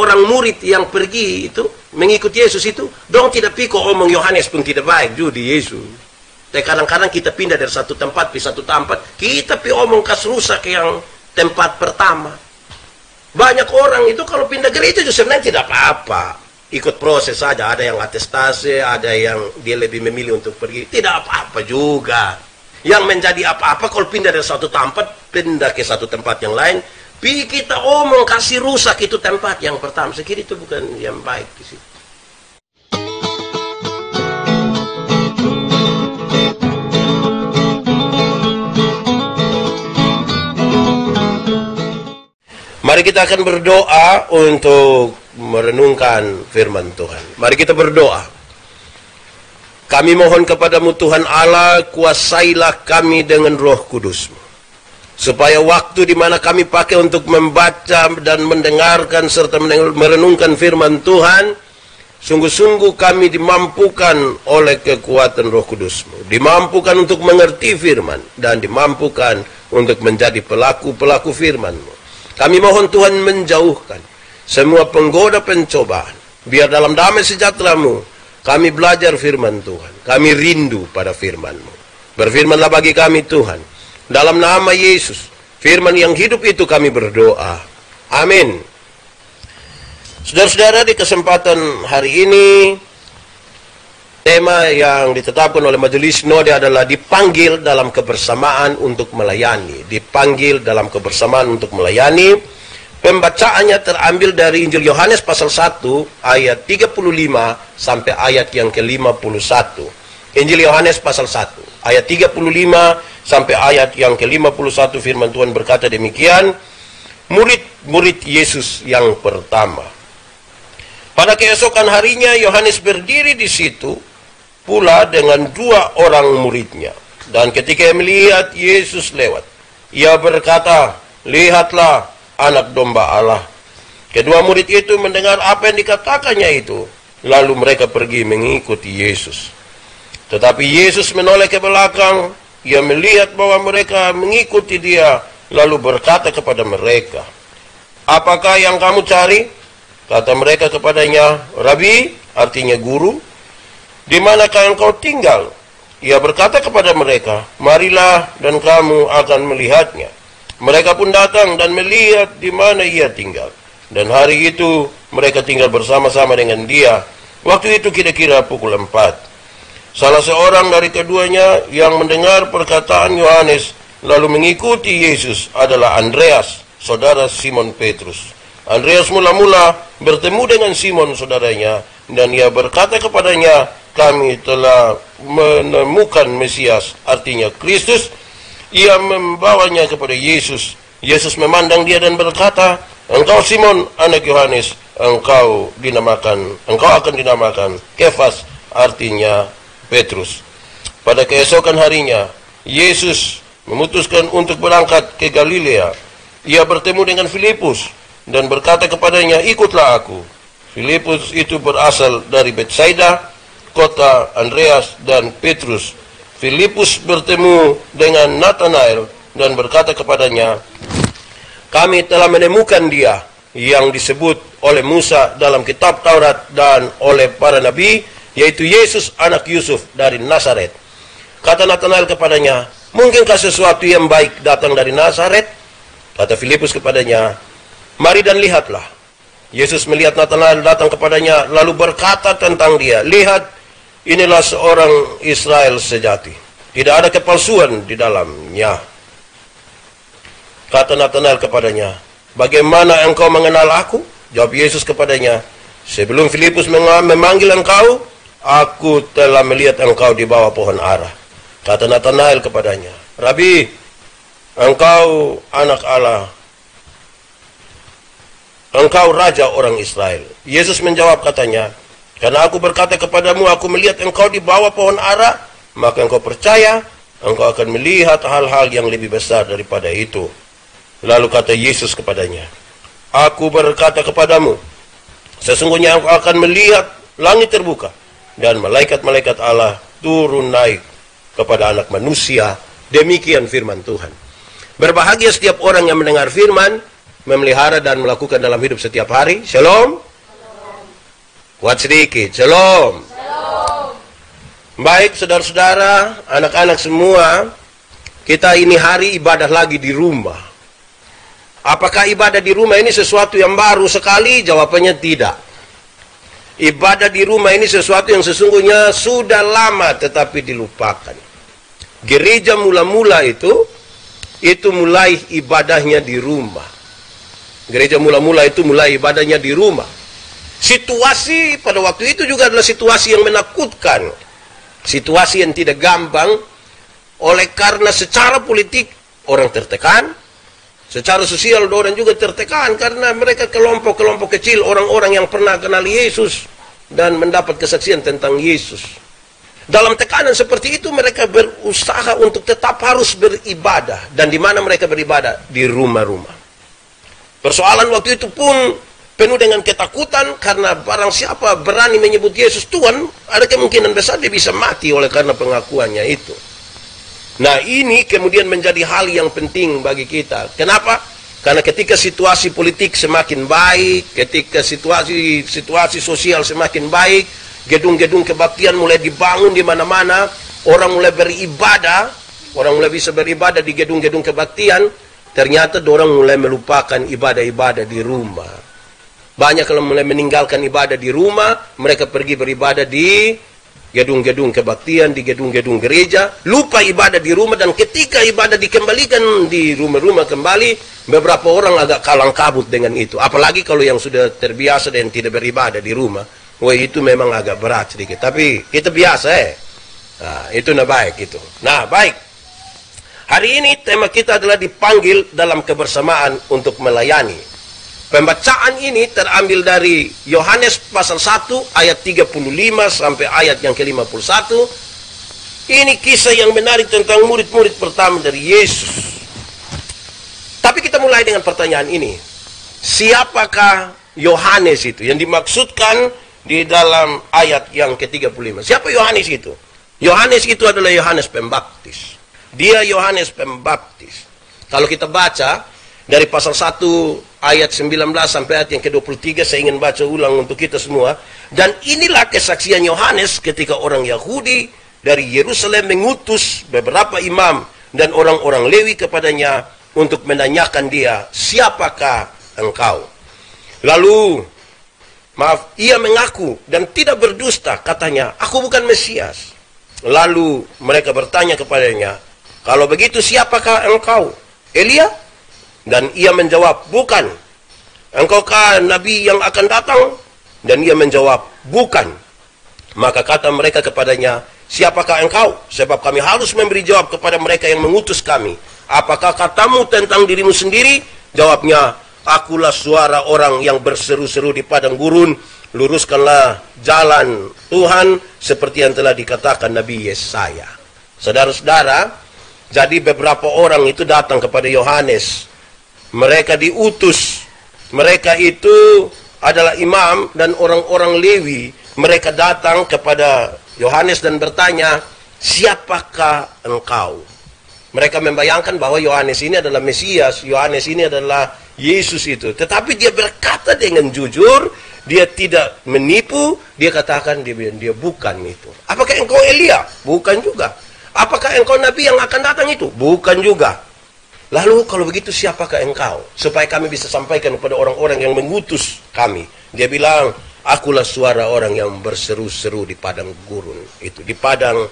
orang murid yang pergi itu mengikut Yesus itu, dong tidak piko omong Yohanes pun tidak baik juga di Yesus. Tapi kadang-kadang kita pindah dari satu tempat ke satu tempat, kita pi omong kas rusak yang tempat pertama. Banyak orang itu kalau pindah gereja itu sebenarnya tidak apa-apa, ikut proses saja. Ada yang atestasi, ada yang dia lebih memilih untuk pergi, tidak apa-apa juga. Yang menjadi apa-apa kalau pindah dari satu tempat, pindah ke satu tempat yang lain, pi kita omong kasih rusak itu tempat yang pertama. Saya kira itu bukan yang baik di situ. Mari kita akan berdoa untuk merenungkan firman Tuhan. Mari kita berdoa. Kami mohon kepadamu Tuhan Allah, kuasailah kami dengan Roh Kudus-Mu. Supaya waktu di mana kami pakai untuk membaca dan mendengarkan serta merenungkan firman Tuhan, sungguh-sungguh kami dimampukan oleh kekuatan Roh Kudus-Mu. Dimampukan untuk mengerti firman dan dimampukan untuk menjadi pelaku-pelaku firman-Mu. Kami mohon Tuhan menjauhkan semua penggoda pencobaan. Biar dalam damai sejahtera-Mu kami belajar firman Tuhan. Kami rindu pada firman-Mu. Berfirmanlah bagi kami Tuhan. Dalam nama Yesus, firman yang hidup itu kami berdoa. Amin. Saudara-saudara, di kesempatan hari ini, tema yang ditetapkan oleh Majelis Sinode adalah dipanggil dalam kebersamaan untuk melayani. Dipanggil dalam kebersamaan untuk melayani. Pembacaannya terambil dari Injil Yohanes pasal 1 ayat 35 sampai ayat yang ke-51. Injil Yohanes pasal 1 ayat 35 sampai ayat yang ke-51, firman Tuhan berkata demikian. Murid-murid Yesus yang pertama. Pada keesokan harinya Yohanes berdiri di situ pula dengan 2 orang muridnya. Dan ketika ia melihat Yesus lewat, ia berkata, "Lihatlah anak domba Allah." Kedua murid itu mendengar apa yang dikatakannya itu, lalu mereka pergi mengikuti Yesus. Tetapi Yesus menoleh ke belakang, ia melihat bahwa mereka mengikuti dia, lalu berkata kepada mereka, "Apakah yang kamu cari?" Kata mereka kepadanya, "Rabi," artinya guru, "di manakah engkau tinggal?" Ia berkata kepada mereka, "Marilah dan kamu akan melihatnya." Mereka pun datang dan melihat di mana ia tinggal. Dan hari itu mereka tinggal bersama-sama dengan dia. Waktu itu kira-kira pukul 4. Salah seorang dari keduanya yang mendengar perkataan Yohanes lalu mengikuti Yesus adalah Andreas, saudara Simon Petrus. Andreas mula-mula bertemu dengan Simon saudaranya, dan ia berkata kepadanya, "Kami telah menemukan Mesias," artinya Kristus. Ia membawanya kepada Yesus. Yesus memandang dia dan berkata, "Engkau Simon, anak Yohanes, engkau akan dinamakan Kefas," artinya Petrus. Pada keesokan harinya, Yesus memutuskan untuk berangkat ke Galilea. Ia bertemu dengan Filipus dan berkata kepadanya, "Ikutlah aku." Filipus itu berasal dari Betsaida, kota Andreas dan Petrus. Filipus bertemu dengan Nathanael dan berkata kepadanya, "Kami telah menemukan dia yang disebut oleh Musa dalam kitab Taurat dan oleh para nabi, yaitu Yesus anak Yusuf dari Nazaret." Kata Nathanael kepadanya, "Mungkinkah sesuatu yang baik datang dari Nazaret?" Kata Filipus kepadanya, "Mari dan lihatlah." Yesus melihat Nathanael datang kepadanya, lalu berkata tentang dia, "Lihat, inilah seorang Israel sejati. Tidak ada kepalsuan di dalamnya." Kata Nathanael kepadanya, "Bagaimana engkau mengenal aku?" Jawab Yesus kepadanya, "Sebelum Filipus memanggil engkau, aku telah melihat engkau di bawah pohon ara." Kata Nathanael kepadanya, "Rabi, engkau anak Allah, engkau raja orang Israel." Yesus menjawab katanya, "Karena aku berkata kepadamu, aku melihat engkau di bawah pohon ara, maka engkau percaya, engkau akan melihat hal-hal yang lebih besar daripada itu." Lalu kata Yesus kepadanya, "Aku berkata kepadamu, sesungguhnya engkau akan melihat langit terbuka, dan malaikat-malaikat Allah turun naik kepada anak manusia." Demikian firman Tuhan. Berbahagia setiap orang yang mendengar firman memelihara dan melakukan dalam hidup setiap hari? Shalom. Kuat sedikit. Shalom. Baik saudara-saudara, anak-anak semua, kita ini hari ibadah lagi di rumah. Apakah ibadah di rumah ini sesuatu yang baru sekali? Jawabannya tidak. Ibadah di rumah ini sesuatu yang sesungguhnya sudah lama tetapi dilupakan. Gereja mula-mula itu mulai ibadahnya di rumah. Gereja mula-mula itu mulai ibadahnya di rumah. Situasi pada waktu itu juga adalah situasi yang menakutkan. Situasi yang tidak gampang, oleh karena secara politik orang tertekan, secara sosial orang juga tertekan karena mereka kelompok-kelompok kecil, orang-orang yang pernah kenal Yesus dan mendapat kesaksian tentang Yesus. Dalam tekanan seperti itu mereka berusaha untuk tetap harus beribadah. Dan di mana mereka beribadah? Di rumah-rumah. Persoalan waktu itu pun penuh dengan ketakutan karena barang siapa berani menyebut Yesus Tuhan, ada kemungkinan besar dia bisa mati oleh karena pengakuannya itu. Nah, ini kemudian menjadi hal yang penting bagi kita. Kenapa? Karena ketika situasi politik semakin baik, ketika situasi sosial semakin baik, gedung-gedung kebaktian mulai dibangun di mana-mana, orang mulai beribadah, orang mulai bisa beribadah di gedung-gedung kebaktian, ternyata orang mulai melupakan ibadah-ibadah di rumah. Banyak yang mulai meninggalkan ibadah di rumah, mereka pergi beribadah di gedung-gedung kebaktian, di gedung-gedung gereja, lupa ibadah di rumah, dan ketika ibadah dikembalikan di rumah-rumah kembali, beberapa orang agak kalang kabut dengan itu. Apalagi kalau yang sudah terbiasa dan tidak beribadah di rumah, wah itu memang agak berat sedikit. Tapi kita biasa Nah, itu baik itu. Nah, baik. Hari ini tema kita adalah dipanggil dalam kebersamaan untuk melayani. Pembacaan ini terambil dari Yohanes pasal 1 ayat 35 sampai ayat yang ke-51. Ini kisah yang menarik tentang murid-murid pertama dari Yesus. Tapi kita mulai dengan pertanyaan ini. Siapakah Yohanes itu yang dimaksudkan di dalam ayat yang ke-35? Siapa Yohanes itu? Yohanes itu adalah Yohanes Pembaptis. Dia Yohanes Pembaptis. Kalau kita baca dari pasal 1 ayat 19 sampai ayat yang ke-23, saya ingin baca ulang untuk kita semua. Dan inilah kesaksian Yohanes ketika orang Yahudi dari Yerusalem mengutus beberapa imam dan orang-orang Lewi kepadanya untuk menanyakan dia, siapakah engkau? Lalu, ia mengaku dan tidak berdusta, katanya, aku bukan Mesias. Lalu mereka bertanya kepadanya, kalau begitu siapakah engkau? Elia? Dan ia menjawab, bukan. Engkaukah nabi yang akan datang? Dan ia menjawab, bukan. Maka kata mereka kepadanya, siapakah engkau? Sebab kami harus memberi jawab kepada mereka yang mengutus kami. Apakah katamu tentang dirimu sendiri? Jawabnya, akulah suara orang yang berseru-seru di padang gurun, luruskanlah jalan Tuhan seperti yang telah dikatakan Nabi Yesaya. Saudara-saudara, jadi beberapa orang itu datang kepada Yohanes. Mereka diutus. Mereka itu adalah imam dan orang-orang Lewi. Mereka datang kepada Yohanes dan bertanya, siapakah engkau? Mereka membayangkan bahwa Yohanes ini adalah Mesias, Yohanes ini adalah Yesus itu. Tetapi dia berkata dengan jujur, dia tidak menipu, dia katakan dia bukan itu. Apakah engkau Elia? Bukan juga. Apakah engkau nabi yang akan datang itu? Bukan juga. Lalu kalau begitu siapakah engkau? Supaya kami bisa sampaikan kepada orang-orang yang mengutus kami. Dia bilang, akulah suara orang yang berseru-seru di padang gurun itu. Di padang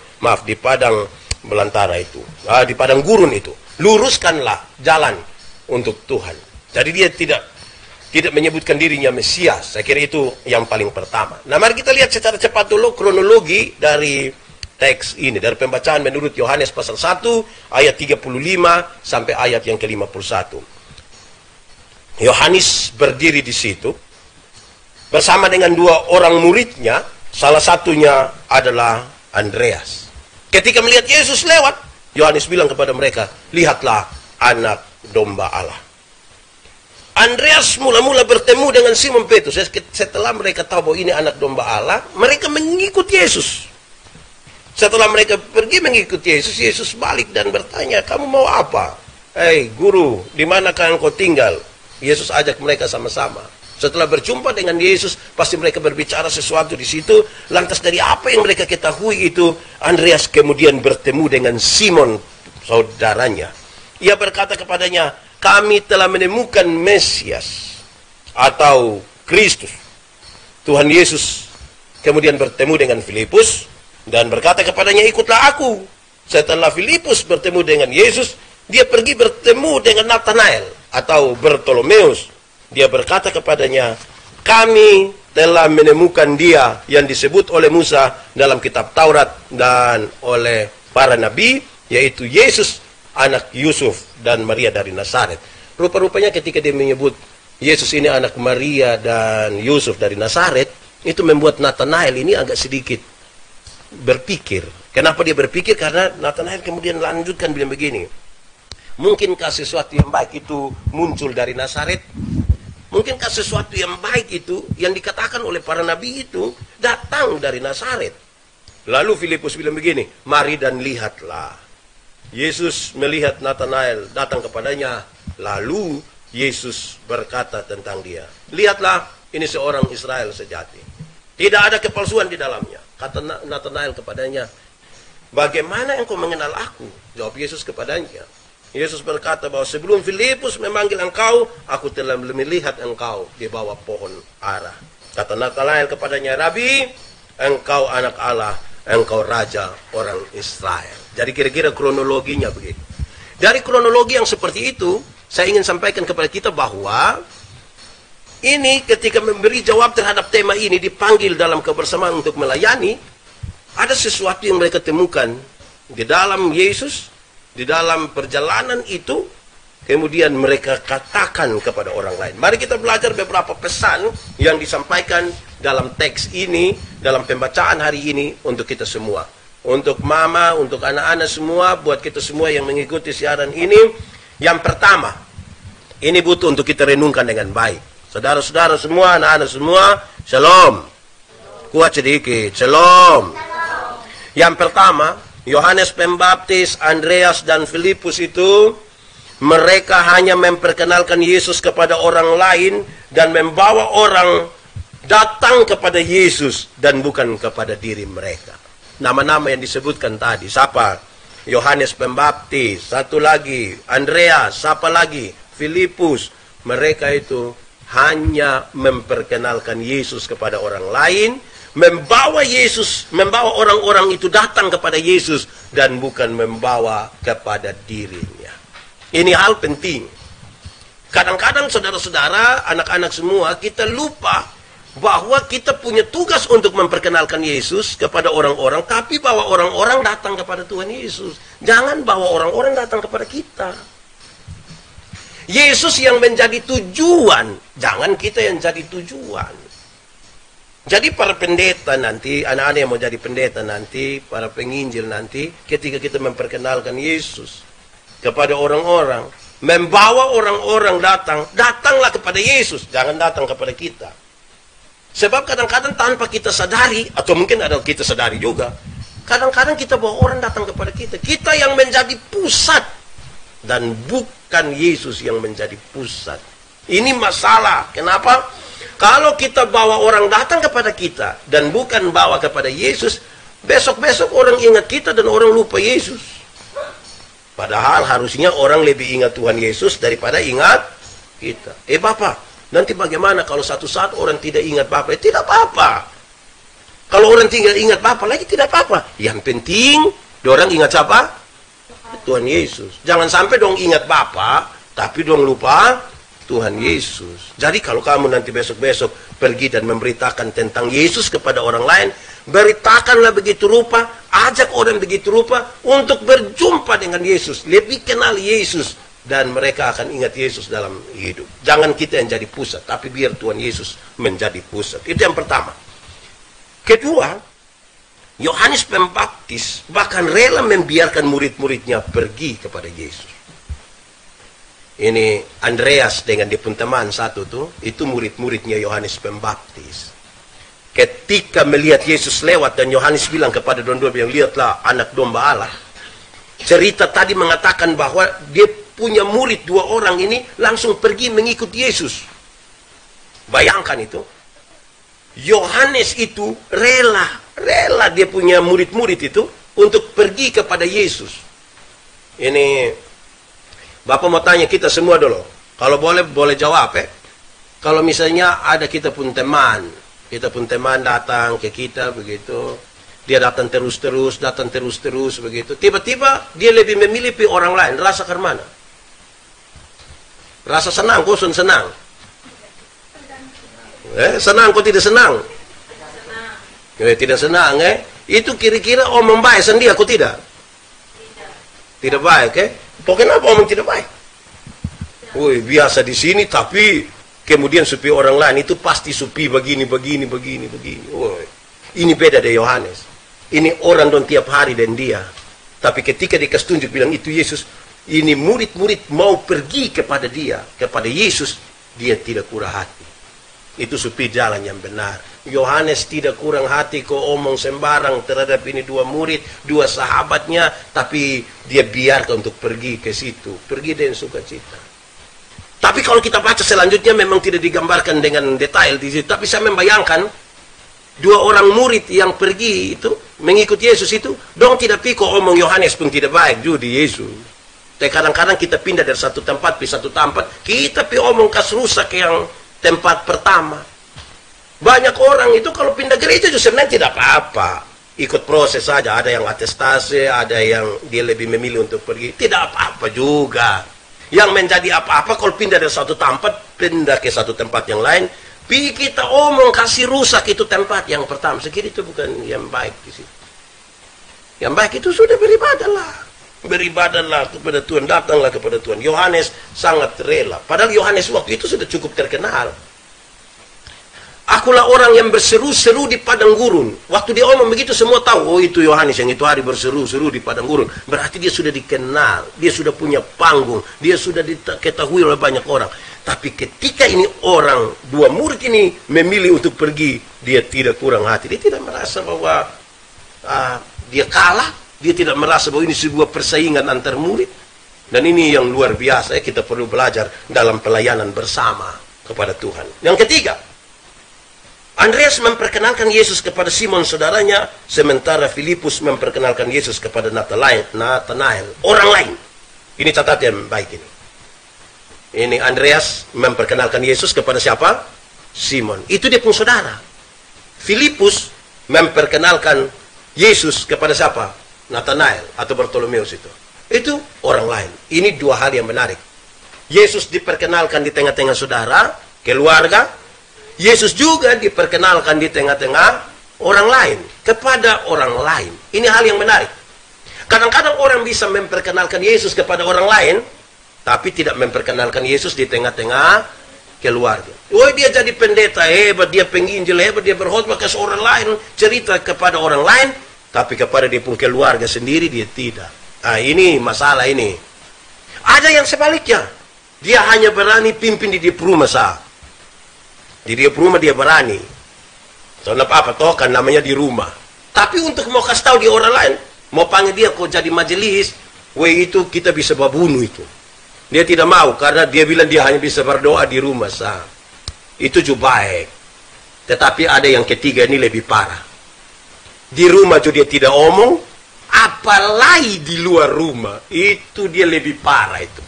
belantara itu. Di padang gurun itu. Luruskanlah jalan untuk Tuhan. Jadi dia tidak menyebutkan dirinya Mesias. Saya kira itu yang paling pertama. Nah, mari kita lihat secara cepat dulu kronologi dari teks ini, dari pembacaan menurut Yohanes pasal 1 ayat 35 sampai ayat yang ke-51. Yohanes berdiri di situ bersama dengan dua orang muridnya, salah satunya adalah Andreas. Ketika melihat Yesus lewat, Yohanes bilang kepada mereka, lihatlah anak domba Allah. Andreas mula-mula bertemu dengan Simon Petrus. Setelah mereka tahu bahwa ini anak domba Allah, mereka mengikut Yesus. Setelah mereka pergi mengikuti Yesus, Yesus balik dan bertanya, kamu mau apa? Hei guru, di manakah engkau tinggal? Yesus ajak mereka sama-sama. Setelah berjumpa dengan Yesus, pasti mereka berbicara sesuatu di situ. Lantas dari apa yang mereka ketahui itu, Andreas kemudian bertemu dengan Simon, saudaranya. Ia berkata kepadanya, kami telah menemukan Mesias atau Kristus. Tuhan Yesus kemudian bertemu dengan Filipus dan berkata kepadanya, ikutlah aku. Setelah Filipus bertemu dengan Yesus, dia pergi bertemu dengan Nathanael atau Bartolomeus. Dia berkata kepadanya, kami telah menemukan dia yang disebut oleh Musa dalam kitab Taurat dan oleh para nabi, yaitu Yesus, anak Yusuf dan Maria dari Nazaret. Rupa-rupanya ketika dia menyebut Yesus ini anak Maria dan Yusuf dari Nazaret, itu membuat Nathanael ini agak sedikit berpikir. Kenapa dia berpikir? Karena Nathanael kemudian lanjutkan bilang begini, mungkinkah sesuatu yang baik itu muncul dari Nazaret? Mungkinkah sesuatu yang baik itu, yang dikatakan oleh para nabi itu, datang dari Nazaret? Lalu Filipus bilang begini, mari dan lihatlah. Yesus melihat Nathanael datang kepadanya, lalu Yesus berkata tentang dia, lihatlah, ini seorang Israel sejati. Tidak ada kepalsuan di dalamnya. Kata Nathanael kepadanya, bagaimana engkau mengenal aku? Jawab Yesus kepadanya. Yesus berkata bahwa sebelum Filipus memanggil engkau, aku telah melihat engkau di bawah pohon ara. Kata Nathanael kepadanya, Rabi, engkau anak Allah, engkau raja orang Israel. Jadi kira-kira kronologinya begitu. Dari kronologi yang seperti itu, saya ingin sampaikan kepada kita bahwa ini ketika memberi jawab terhadap tema ini, dipanggil dalam kebersamaan untuk melayani, ada sesuatu yang mereka temukan di dalam Yesus. Di dalam perjalanan itu, kemudian mereka katakan kepada orang lain. Mari kita belajar beberapa pesan yang disampaikan dalam teks ini, dalam pembacaan hari ini untuk kita semua. Untuk mama, untuk anak-anak semua, buat kita semua yang mengikuti siaran ini. Yang pertama, ini butuh untuk kita renungkan dengan baik. Saudara-saudara semua, anak-anak semua, shalom. Kuat sedikit, shalom. Yang pertama, Yohanes Pembaptis, Andreas, dan Filipus itu, mereka hanya memperkenalkan Yesus kepada orang lain dan membawa orang datang kepada Yesus dan bukan kepada diri mereka. Nama-nama yang disebutkan tadi, siapa? Yohanes Pembaptis, satu lagi, Andreas, siapa lagi? Filipus. Mereka itu hanya memperkenalkan Yesus kepada orang lain, membawa Yesus, membawa orang-orang itu datang kepada Yesus dan bukan membawa kepada dirinya. Ini hal penting. Kadang-kadang saudara-saudara, anak-anak semua, kita lupa bahwa kita punya tugas untuk memperkenalkan Yesus kepada orang-orang, tapi bawa orang-orang datang kepada Tuhan Yesus. Jangan bawa orang-orang datang kepada kita. Yesus yang menjadi tujuan, jangan kita yang jadi tujuan. Jadi para pendeta nanti, anak-anak yang mau jadi pendeta nanti, para penginjil nanti, ketika kita memperkenalkan Yesus kepada orang-orang, membawa orang-orang datang, datanglah kepada Yesus, jangan datang kepada kita. Sebab kadang-kadang tanpa kita sadari, atau mungkin ada kita sadari juga, kadang-kadang kita bawa orang datang kepada kita. Kita yang menjadi pusat, dan bukan Yesus yang menjadi pusat. Ini masalah. Kenapa? Kalau kita bawa orang datang kepada kita dan bukan bawa kepada Yesus, besok-besok orang ingat kita dan orang lupa Yesus. Padahal harusnya orang lebih ingat Tuhan Yesus daripada ingat kita. Bapak, nanti bagaimana kalau satu saat orang tidak ingat Bapak? Tidak apa-apa. Kalau orang tinggal ingat Bapak lagi tidak apa-apa. Yang penting, orang ingat siapa? Tuhan Yesus. Jangan sampai dong ingat Bapak, tapi dong lupa Tuhan Yesus. Jadi kalau kamu nanti besok-besok pergi dan memberitakan tentang Yesus kepada orang lain, beritakanlah begitu rupa, ajak orang begitu rupa untuk berjumpa dengan Yesus, lebih kenal Yesus, dan mereka akan ingat Yesus dalam hidup. Jangan kita yang jadi pusat, tapi biar Tuhan Yesus menjadi pusat. Itu yang pertama. Kedua, Yohanes Pembaptis bahkan rela membiarkan murid-muridnya pergi kepada Yesus. Ini Andreas dengan dia pun teman satu tuh, itu murid-muridnya Yohanes Pembaptis. Ketika melihat Yesus lewat dan Yohanes bilang kepada dua-dua, lihatlah anak domba Allah. Cerita tadi mengatakan bahwa dia punya murid 2 orang ini langsung pergi mengikut Yesus. Bayangkan itu. Yohanes itu rela dia punya murid-murid itu untuk pergi kepada Yesus. Ini Bapak mau tanya kita semua dulu. Kalau boleh jawab ya. Kalau misalnya ada kita pun teman datang ke kita begitu. Dia datang terus-terus begitu. Tiba-tiba dia lebih memilih orang lain. Rasa ke mana? Rasa senang, bosan senang. Senang kok tidak senang? Tidak senang Itu kira-kira omong baik sendiri aku tidak? Tidak baik Pokoknya apa omong tidak baik? Woi, biasa di sini tapi kemudian supi orang lain itu pasti supi begini. Woi, ini beda dari Yohanes. Ini orang don tiap hari dan dia. Tapi ketika dikasih tunjuk bilang itu Yesus, ini murid-murid mau pergi kepada dia, kepada Yesus, dia tidak kurang hati. Itu supi jalan yang benar. Yohanes tidak kurang hati kok omong sembarang terhadap ini 2 murid, 2 sahabatnya, tapi dia biarkan untuk pergi ke situ. Pergi dengan sukacita. Tapi kalau kita baca selanjutnya memang tidak digambarkan dengan detail di situ. Tapi saya membayangkan 2 orang murid yang pergi itu mengikut Yesus itu, dong tidak piko omong Yohanes pun tidak baik juga di Yesus. Tapi kadang-kadang kita pindah dari satu tempat ke satu tempat, kita pi omong kas rusak yang tempat pertama. Banyak orang itu kalau pindah gereja justru sebenarnya tidak apa-apa, ikut proses saja. Ada yang atestasi, ada yang dia lebih memilih untuk pergi, tidak apa-apa juga. Yang menjadi apa-apa kalau pindah dari satu tempat pindah ke satu tempat yang lain. Kita omong kasih rusak itu tempat yang pertama. Sekiranya itu bukan yang baik di situ. Yang baik itu sudah beribadahlah kepada Tuhan, datanglah kepada Tuhan. Yohanes sangat rela. Padahal Yohanes waktu itu sudah cukup terkenal. Akulah orang yang berseru-seru di padang gurun. Waktu dia omong begitu semua tahu, oh itu Yohanes yang itu hari berseru-seru di padang gurun. Berarti dia sudah dikenal, dia sudah punya panggung, dia sudah diketahui oleh banyak orang. Tapi ketika ini orang 2 murid ini memilih untuk pergi, dia tidak kurang hati. Dia tidak merasa bahwa dia kalah, dia tidak merasa bahwa ini sebuah persaingan antar murid. Dan ini yang luar biasa kita perlu belajar dalam pelayanan bersama kepada Tuhan. Yang ketiga, Andreas memperkenalkan Yesus kepada Simon saudaranya, sementara Filipus memperkenalkan Yesus kepada Nathanael, orang lain. Ini catatan baik ini. Ini Andreas memperkenalkan Yesus kepada siapa? Simon. Itu dia pun saudara. Filipus memperkenalkan Yesus kepada siapa? Nathanael atau Bartolomeus itu. Itu orang lain. Ini 2 hal yang menarik. Yesus diperkenalkan di tengah-tengah saudara, keluarga. Yesus juga diperkenalkan di tengah-tengah orang lain, kepada orang lain. Ini hal yang menarik. Kadang-kadang orang bisa memperkenalkan Yesus kepada orang lain, tapi tidak memperkenalkan Yesus di tengah-tengah keluarga. Oh, dia jadi pendeta hebat, dia penginjil hebat, dia berkhotbah ke orang lain, cerita kepada orang lain, tapi kepada dia pun keluarga sendiri dia tidak. Nah, ini masalah ini. Ada yang sebaliknya. Dia hanya berani pimpin di rumah sah. Di dia rumah dia berani. Soalnya apa toh kan namanya di rumah. Tapi untuk mau kasih tahu di orang lain, mau panggil dia kok jadi majelis, itu kita bisa bunuh itu. Dia tidak mau karena dia bilang dia hanya bisa berdoa di rumah sah. Itu juga baik. Tetapi ada yang ketiga ini lebih parah. Di rumah juga dia tidak omong, apalagi di luar rumah. Itu dia lebih parah itu.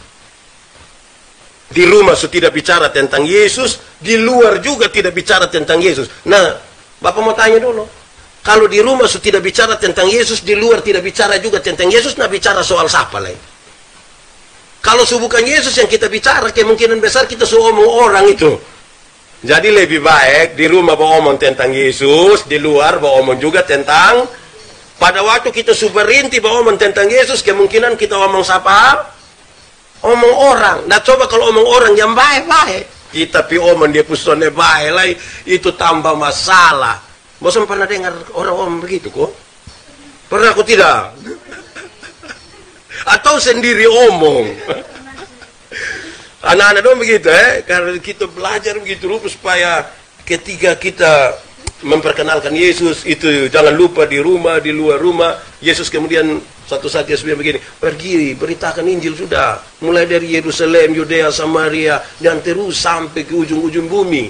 Di rumah tidak bicara tentang Yesus, di luar juga tidak bicara tentang Yesus. Nah, Bapak mau tanya dulu. Kalau di rumah tidak bicara tentang Yesus, di luar tidak bicara juga tentang Yesus, nah bicara soal siapa lagi? Kalau bukan Yesus yang kita bicara, kemungkinan besar kita omong orang itu. Jadi lebih baik di rumah omong tentang Yesus, di luar omong juga tentang. Pada waktu kita berhenti omong tentang Yesus, kemungkinan kita omong siapa? Omong orang. Nah coba kalau omong orang yang baik-baik, kita omong dia pusone baik lah, itu tambah masalah. Bosan pernah dengar orang omong begitu kok? Pernah aku tidak? Atau sendiri omong? Anak-anak dong begitu karena kita belajar begitu supaya ketika kita memperkenalkan Yesus itu jangan lupa di rumah, di luar rumah. Yesus kemudian Satu saat Yesus bilang begini, pergi beritakan Injil sudah, mulai dari Yerusalem, Yudea, Samaria, dan terus sampai ke ujung-ujung bumi.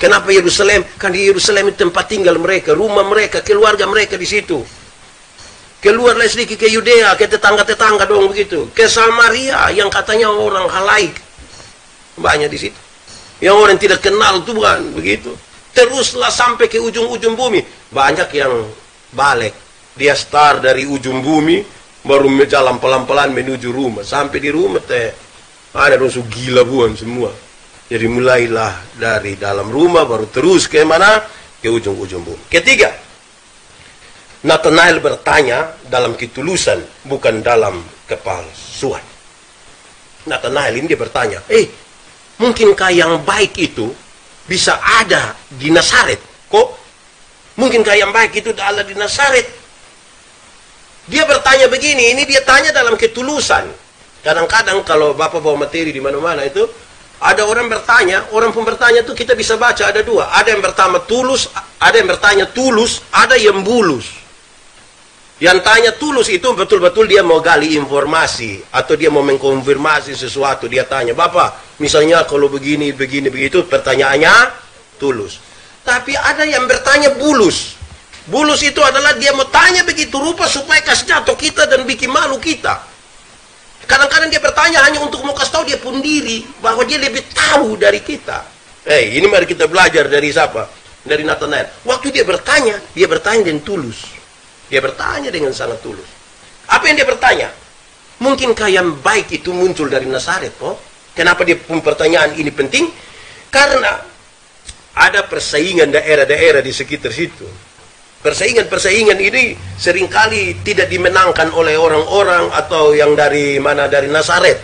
Kenapa Yerusalem? Kan di Yerusalem itu tempat tinggal mereka, rumah mereka, keluarga mereka di situ. Keluarlah sedikit ke Yudea, ke tetangga-tetangga dong begitu. Ke Samaria yang katanya orang halaik. Banyak di situ. Yang orang tidak kenal Tuhan, begitu. Teruslah sampai ke ujung-ujung bumi. Banyak yang balik. Dia start dari ujung bumi, baru jalan pelan-pelan menuju rumah. Sampai di rumah ada orang gila buan semua. Jadi mulailah dari dalam rumah, baru terus ke mana? Ke ujung-ujung bumi. Ketiga, Nathanael bertanya dalam ketulusan, bukan dalam kepalsuan. Nathanael ini dia bertanya, mungkinkah yang baik itu bisa ada di Nazaret? Kok? Mungkinkah yang baik itu ada di Nazaret? Dia bertanya begini, ini dia tanya dalam ketulusan. Kadang-kadang kalau Bapak bawa materi di mana-mana itu, ada orang bertanya, orang pun bertanya itu kita bisa baca ada dua. Ada yang pertama tulus, ada yang bertanya tulus, ada yang bulus. Yang tanya tulus itu betul-betul dia mau gali informasi atau dia mau mengkonfirmasi sesuatu. Dia tanya, Bapak, misalnya kalau begini, begitu, pertanyaannya tulus. Tapi ada yang bertanya bulus. Bulus itu adalah dia mau tanya begitu rupa supaya kasih jatuh kita dan bikin malu kita. Kadang-kadang dia bertanya hanya untuk mau kasih tahu dia pun diri bahwa dia lebih tahu dari kita. Ini mari kita belajar dari siapa? Dari Nathanael. Waktu dia bertanya dengan tulus. Dia bertanya dengan sangat tulus. Apa yang dia bertanya? Mungkinkah yang baik itu muncul dari Nazaret? Kenapa dia pertanyaan ini penting? Karena ada persaingan daerah-daerah di sekitar situ. Persaingan ini seringkali tidak dimenangkan oleh orang-orang atau yang dari Nazaret.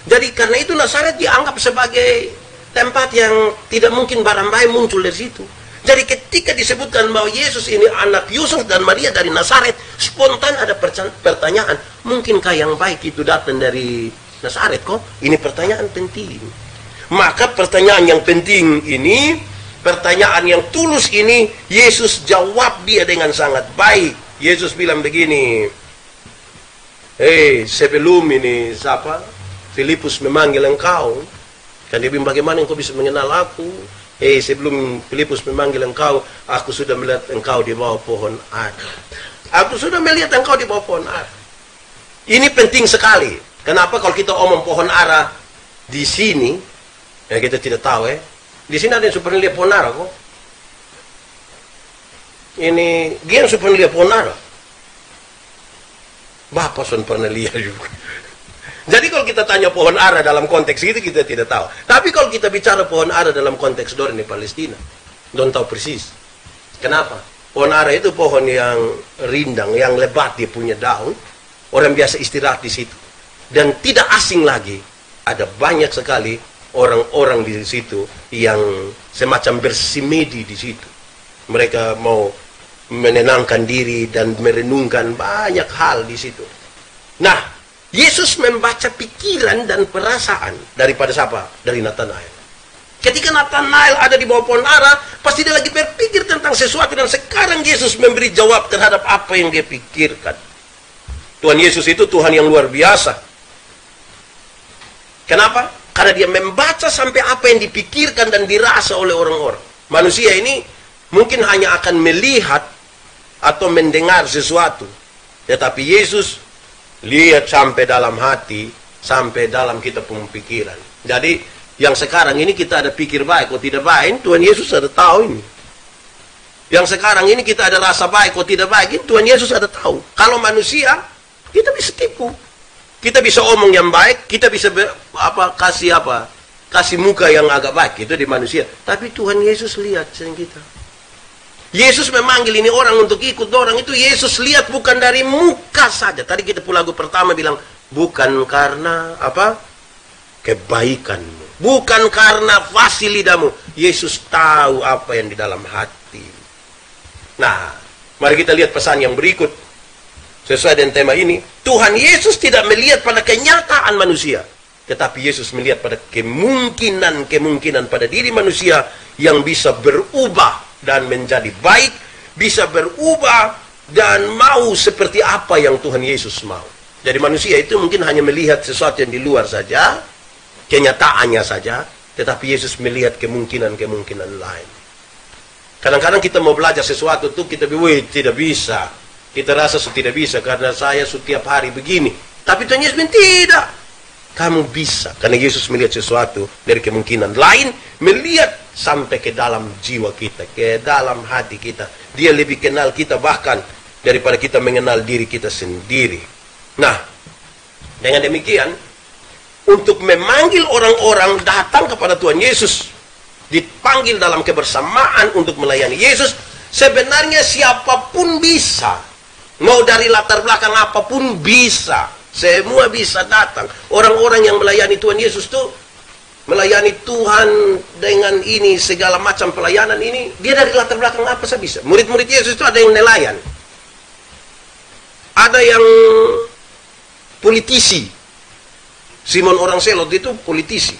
Jadi karena itu Nazaret dianggap sebagai tempat yang tidak mungkin barang baik muncul dari situ. Jadi ketika disebutkan bahwa Yesus ini anak Yusuf dan Maria dari Nazaret, spontan ada pertanyaan, mungkinkah yang baik itu datang dari Nazaret kok? Ini pertanyaan penting. Maka pertanyaan yang penting ini, pertanyaan yang tulus ini, Yesus jawab dia dengan sangat baik. Yesus bilang begini, sebelum ini Filipus memanggil engkau, kan dia bilang bagaimana engkau bisa mengenal aku? Sebelum Filipus memanggil engkau, aku sudah melihat engkau di bawah pohon ara. Aku sudah melihat engkau di bawah pohon ara. Ini penting sekali. Kenapa kalau kita omong pohon ara di sini, kita tidak tahu di sini ada yang super lihat pohon ara kok. Ini dia yang super lihat pohon ara. Bapak sudah pernah lihat juga. Jadi kalau kita tanya pohon ara dalam konteks itu kita tidak tahu. Tapi kalau kita bicara pohon ara dalam konteks Dor di Palestina, don't tahu persis. Kenapa? Pohon ara itu pohon yang rindang, yang lebat, dia punya daun. Orang biasa istirahat di situ. Dan tidak asing lagi, ada banyak sekali orang-orang di situ yang semacam bersimedi di situ. Mereka mau menenangkan diri dan merenungkan banyak hal di situ. Nah, Yesus membaca pikiran dan perasaan daripada siapa? Dari Nathanael. Ketika Nathanael ada di bawah pohon ara, pasti dia lagi berpikir tentang sesuatu dan sekarang Yesus memberi jawab terhadap apa yang dia pikirkan. Tuhan Yesus itu Tuhan yang luar biasa. Kenapa? Karena dia membaca sampai apa yang dipikirkan dan dirasa oleh orang-orang. Manusia ini mungkin hanya akan melihat atau mendengar sesuatu. Tetapi Yesus lihat sampai dalam hati, sampai dalam kita pemikiran. Jadi, yang sekarang ini kita ada pikir baik atau tidak baik, Tuhan Yesus ada tahu ini. Yang sekarang ini kita ada rasa baik atau tidak baik, Tuhan Yesus ada tahu. Kalau manusia, kita bisa tipu. Kita bisa omong yang baik, kita bisa kasih muka yang agak baik, itu di manusia. Tapi Tuhan Yesus lihat sering kita. Yesus memanggil ini orang untuk ikut orang itu. Yesus lihat bukan dari muka saja. Tadi kita pun lagu pertama bilang, bukan karena kebaikanmu, bukan karena fasilidamu. Yesus tahu apa yang di dalam hati. Nah, mari kita lihat pesan yang berikut sesuai dengan tema ini. Tuhan Yesus tidak melihat pada kenyataan manusia, tetapi Yesus melihat pada kemungkinan pada diri manusia yang bisa berubah dan menjadi baik, bisa berubah dan mau seperti apa yang Tuhan Yesus mau. Jadi manusia itu mungkin hanya melihat sesuatu yang di luar saja, kenyataannya saja, tetapi Yesus melihat kemungkinan-kemungkinan lain. Kadang-kadang kita mau belajar sesuatu tuh kita bilang, tidak bisa. Kita rasa tidak bisa karena saya setiap hari begini. Tapi Tuhan Yesus bilang, tidak. Kamu bisa. Karena Yesus melihat sesuatu dari kemungkinan lain, melihat sampai ke dalam jiwa kita, ke dalam hati kita. Dia lebih kenal kita bahkan daripada kita mengenal diri kita sendiri. Nah, dengan demikian, untuk memanggil orang-orang datang kepada Tuhan Yesus, dipanggil dalam kebersamaan untuk melayani Yesus, sebenarnya siapapun bisa. Mau dari latar belakang apapun bisa. Semua bisa datang. Orang-orang yang melayani Tuhan Yesus tuh melayani Tuhan dengan ini, segala macam pelayanan ini, dia dari latar belakang apa saja bisa. Murid-murid Yesus itu ada yang nelayan, ada yang politisi. Simon orang Selot itu politisi,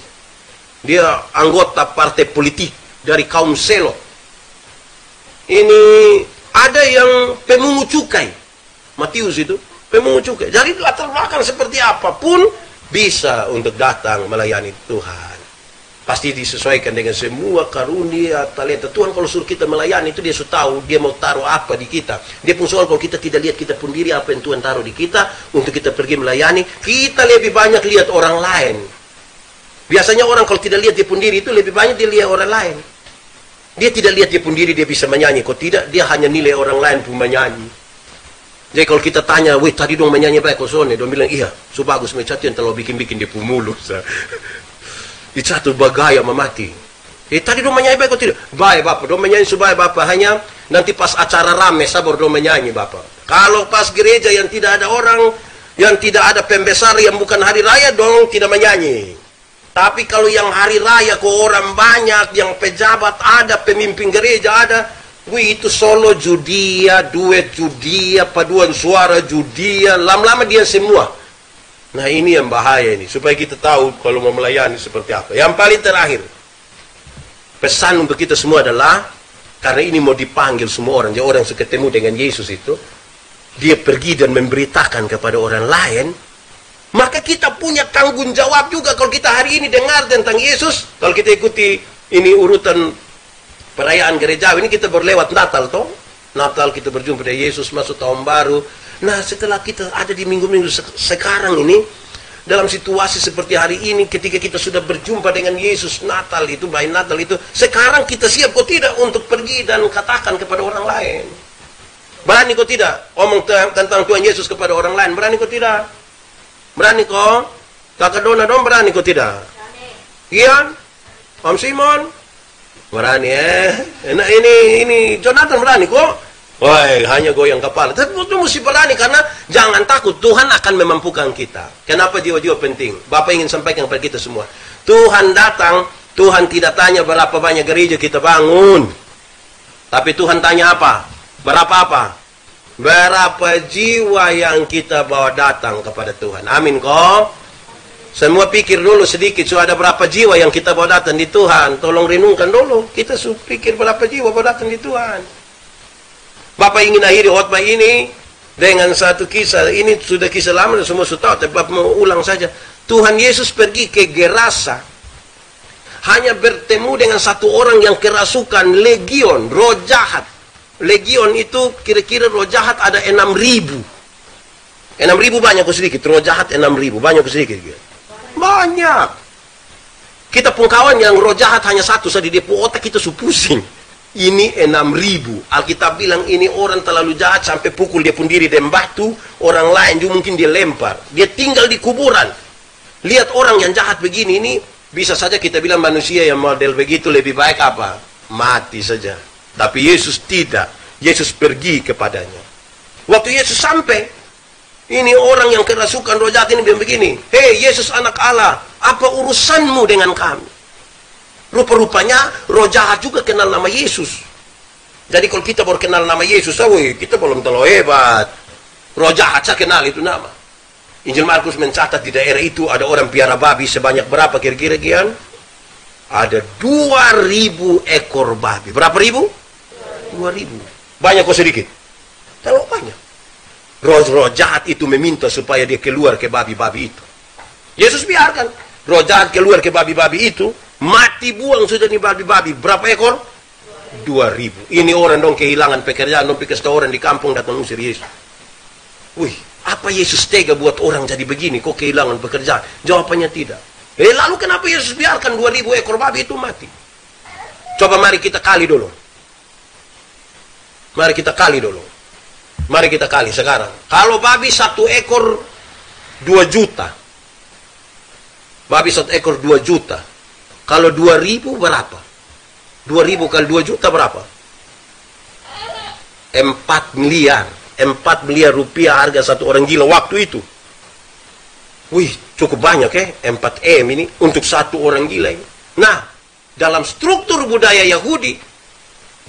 dia anggota partai politik dari kaum Selot. Ini ada yang pemungut cukai, Matius itu pemungut cukai. Jadi latar belakang seperti apapun bisa untuk datang melayani Tuhan. Pasti disesuaikan dengan semua karunia, talenta Tuhan. Kalau suruh kita melayani itu dia sudah tahu dia mau taruh apa di kita. Dia pun soal kalau kita tidak lihat kita pun diri apa yang Tuhan taruh di kita untuk kita pergi melayani, kita lebih banyak lihat orang lain. Biasanya orang kalau tidak lihat dia pun diri itu lebih banyak dia lihat orang lain. Dia tidak lihat dia pun diri dia bisa menyanyi. Kalau tidak dia hanya nilai orang lain pun menyanyi. Jadi kalau kita tanya, wih tadi dong menyanyi baik kosone, dong bilang iya, so bagus mencatu yang terlalu bikin-bikin dia pun mulus. Itu satu bagaya memati. Tadi dong menyanyi baik kok tidak? Baik bapak, dong menyanyi supaya bapak hanya nanti pas acara rame sabar dong menyanyi bapak. Kalau pas gereja yang tidak ada orang, yang tidak ada pembesar yang bukan hari raya dong tidak menyanyi. Tapi kalau yang hari raya kok orang banyak, yang pejabat ada, pemimpin gereja ada, wih itu solo judia, duet judia, paduan suara judia, lama-lama dia semua. Nah ini yang bahaya ini, supaya kita tahu kalau mau melayani seperti apa. Yang paling terakhir, pesan untuk kita semua adalah, karena ini mau dipanggil semua orang, jadi orang yang ketemu dengan Yesus itu, dia pergi dan memberitakan kepada orang lain, maka kita punya tanggung jawab juga. Kalau kita hari ini dengar tentang Yesus, kalau kita ikuti ini urutan perayaan gereja ini, kita berlewat Natal toh. Natal kita berjumpa dengan Yesus, masuk tahun baru. Nah setelah kita ada di minggu-minggu sekarang ini, dalam situasi seperti hari ini, ketika kita sudah berjumpa dengan Yesus, Natal itu, baik Natal itu, sekarang kita siap kok tidak untuk pergi dan katakan kepada orang lain? Berani kok tidak omong tentang Tuhan Yesus kepada orang lain? Berani kok tidak? Berani kok? Kakak Dona dong berani kok tidak? Iya? Om Simon? Berani Nah ini Jonathan berani kok? Woi, hanya goyang kepala. Tapi itu mesti berani karena jangan takut, Tuhan akan memampukan kita. Kenapa jiwa-jiwa penting? Bapak ingin sampaikan kepada kita semua. Tuhan datang, Tuhan tidak tanya berapa banyak gereja kita bangun. Tapi Tuhan tanya apa? Berapa apa? Berapa jiwa yang kita bawa datang kepada Tuhan. Amin kok? Semua pikir dulu sedikit, so ada berapa jiwa yang kita bawa datang di Tuhan. Tolong renungkan dulu, kita pikir berapa jiwa bawa datang di Tuhan. Bapak ingin akhiri khotbah ini dengan satu kisah. Ini sudah kisah lama dan semua sudah tahu, tapi Bapak mau ulang saja. Tuhan Yesus pergi ke Gerasa, hanya bertemu dengan satu orang yang kerasukan, legion, roh jahat. Legion itu kira-kira roh jahat ada 6.000. 6.000 banyak atau sedikit? Roh jahat 6.000, banyak atau sedikit? Banyak. Kita pun kawan yang roh jahat hanya satu saja, dia pun otak kita pusing. Ini 6.000. Alkitab bilang ini orang terlalu jahat sampai pukul dia pun diri dengan batu, orang lain juga mungkin dia lempar. Dia tinggal di kuburan. Lihat orang yang jahat begini, ini bisa saja kita bilang manusia yang model begitu lebih baik apa? Mati saja. Tapi Yesus tidak. Yesus pergi kepadanya. Waktu Yesus sampai, ini orang yang kerasukan roh jahat ini bilang begini, hei Yesus anak Allah, apa urusanmu dengan kami? Rupa-rupanya roh jahat juga kenal nama Yesus. Jadi kalau kita baru kenal nama Yesus, kita belum terlalu hebat. Roh jahat saya kenal itu nama. Injil Markus mencatat di daerah itu ada orang piara babi sebanyak berapa kira-kira Gian? Ada 2.000 ekor babi. Berapa ribu? 2.000. Banyak kok sedikit? Terlalu banyak. Roh jahat itu meminta supaya dia keluar ke babi-babi itu. Yesus biarkan. Roh jahat keluar ke babi-babi itu, mati buang sudah nih babi-babi. Berapa ekor? 2.000. Ini orang dong kehilangan pekerjaan, dong pikir orang di kampung datang usir Yesus. Wih, apa Yesus tega buat orang jadi begini? Kok kehilangan pekerjaan? Jawabannya tidak. Lalu kenapa Yesus biarkan 2.000 ekor babi itu mati? Coba mari kita kali dulu. Mari kita kali dulu. Mari kita kali sekarang. Kalau babi 1 ekor 2 juta. Babi 1 ekor 2 juta. Kalau 2.000 berapa? 2.000 kali 2 juta berapa? 4 miliar. 4 miliar rupiah harga satu orang gila waktu itu. Wih, cukup banyak ya. 4M ini untuk satu orang gila ini. Nah, dalam struktur budaya Yahudi,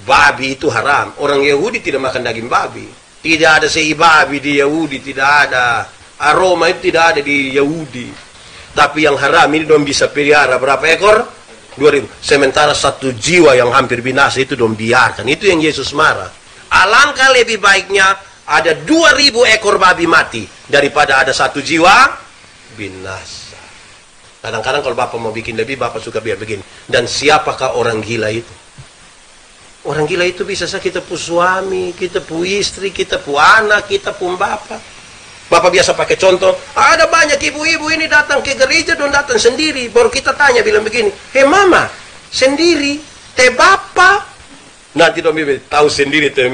babi itu haram. Orang Yahudi tidak makan daging babi. Tidak ada sei babi di Yahudi. Tidak ada. Aroma itu tidak ada di Yahudi. Tapi yang haram ini dong bisa pelihara berapa ekor? 2.000. Sementara 1 jiwa yang hampir binasa itu dong biarkan. Itu yang Yesus marah. Alangkah lebih baiknya ada 2.000 ekor babi mati daripada ada 1 jiwa binasa. Kadang-kadang kalau Bapak mau bikin lebih, Bapak suka biar begini. Dan siapakah orang gila itu? Orang gila itu bisa saja kita pu suami, kita pu istri, kita pu anak, kita pu bapak. Bapak biasa pakai contoh, ada banyak ibu-ibu ini datang ke gereja dan datang sendiri. Baru kita tanya bilang begini, hei mama, sendiri, teh bapak. Nanti dong bilang, tahu sendiri teh,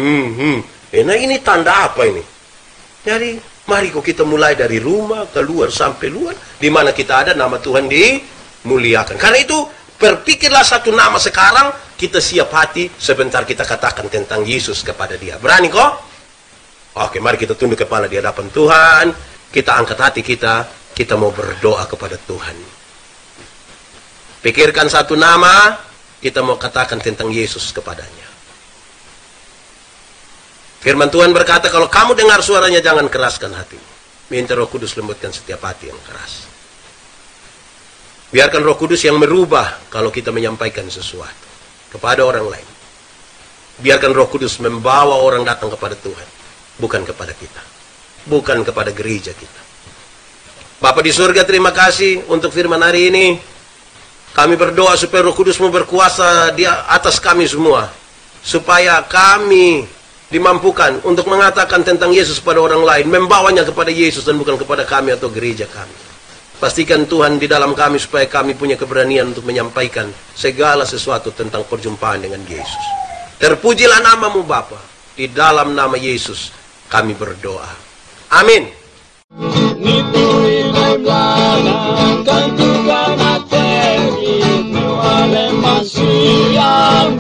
nah ini tanda apa ini? Jadi, mari kok kita mulai dari rumah, keluar sampai luar, di mana kita ada nama Tuhan dimuliakan. Karena itu, berpikirlah satu nama sekarang, kita siap hati, sebentar kita katakan tentang Yesus kepada dia. Berani kok? Oke, mari kita tunduk kepala di hadapan Tuhan, kita angkat hati kita mau berdoa kepada Tuhan. Pikirkan satu nama, kita mau katakan tentang Yesus kepadanya. Firman Tuhan berkata, kalau kamu dengar suaranya, jangan keraskan hatimu. Minta Roh Kudus lembutkan setiap hati yang keras. Biarkan Roh Kudus yang merubah kalau kita menyampaikan sesuatu kepada orang lain. Biarkan Roh Kudus membawa orang datang kepada Tuhan. Bukan kepada kita. Bukan kepada gereja kita. Bapa di surga, terima kasih untuk firman hari ini. Kami berdoa supaya Roh Kudus mau berkuasa di atas kami semua. Supaya kami dimampukan untuk mengatakan tentang Yesus pada orang lain. Membawanya kepada Yesus dan bukan kepada kami atau gereja kami. Pastikan Tuhan di dalam kami supaya kami punya keberanian untuk menyampaikan segala sesuatu tentang perjumpaan dengan Yesus. Terpujilah namamu Bapa. Di dalam nama Yesus kami berdoa. Amin. Masih yang